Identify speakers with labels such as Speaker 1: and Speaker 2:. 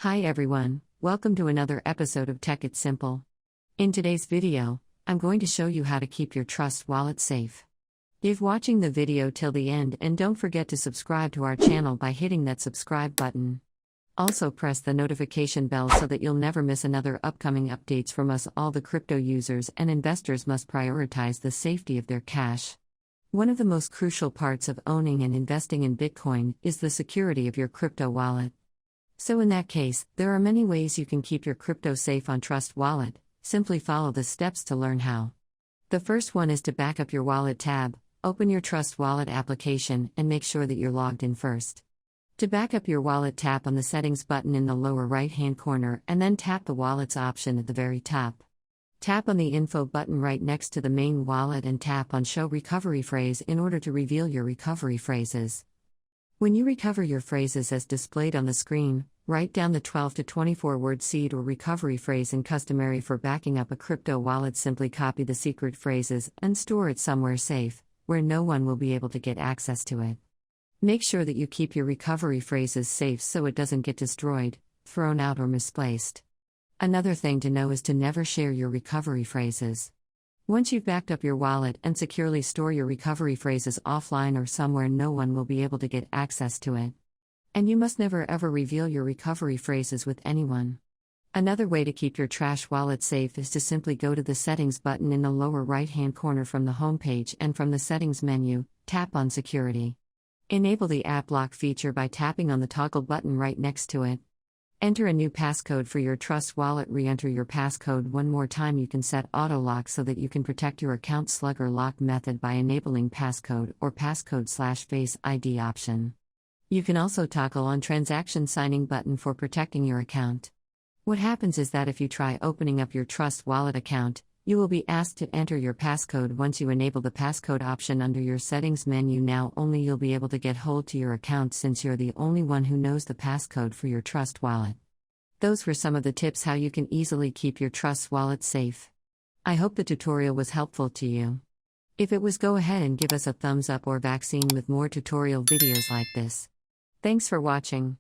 Speaker 1: Hi everyone, welcome to another episode of Tech It's Simple. In today's video, I'm going to show you how to keep your Trust wallet safe. If watching the video till the end, and don't forget to subscribe to our channel by hitting that subscribe button. Also press the notification bell so that you'll never miss another upcoming updates from us. All the crypto users and investors must prioritize the safety of their cash. One of the most crucial parts of owning and investing in Bitcoin is the security of your crypto wallet. So in that case, there are many ways you can keep your crypto safe on Trust Wallet. Simply follow the steps to learn how. The first one is to back up your wallet tab. Open your Trust Wallet application and make sure that you're logged in first. To back up your wallet, tap on the Settings button in the lower right-hand corner and then tap the Wallets option at the very top. Tap on the Info button right next to the main wallet and tap on Show Recovery Phrase in order to reveal your recovery phrases. When you recover your phrases as displayed on the screen, write down the 12 to 24 word seed or recovery phrase. And customary for backing up a crypto wallet, simply copy the secret phrases and store it somewhere safe, where no one will be able to get access to it. Make sure that you keep your recovery phrases safe so it doesn't get destroyed, thrown out, or misplaced. Another thing to know is to never share your recovery phrases. Once you've backed up your wallet and securely store your recovery phrases offline or somewhere no one will be able to get access to it. And you must never ever reveal your recovery phrases with anyone. Another way to keep your Trash wallet safe is to simply go to the Settings button in the lower right-hand corner from the home page, and from the Settings menu, tap on Security. Enable the App Lock feature by tapping on the toggle button right next to it. Enter a new passcode for your Trust wallet. Re-enter your passcode one more time. You can set auto lock so that you can protect your account. Slug or lock method by enabling passcode or passcode/face ID option. You can also toggle on transaction signing button for protecting your account. What happens is that if you try opening up your Trust wallet account, you will be asked to enter your passcode. Once you enable the passcode option under your Settings menu, now only you'll be able to get hold to your account, since you're the only one who knows the passcode for your Trust wallet. Those were some of the tips how you can easily keep your Trust wallet safe. I hope the tutorial was helpful to you. If it was, go ahead and give us a thumbs up or vaccine with more tutorial videos like this. Thanks for watching.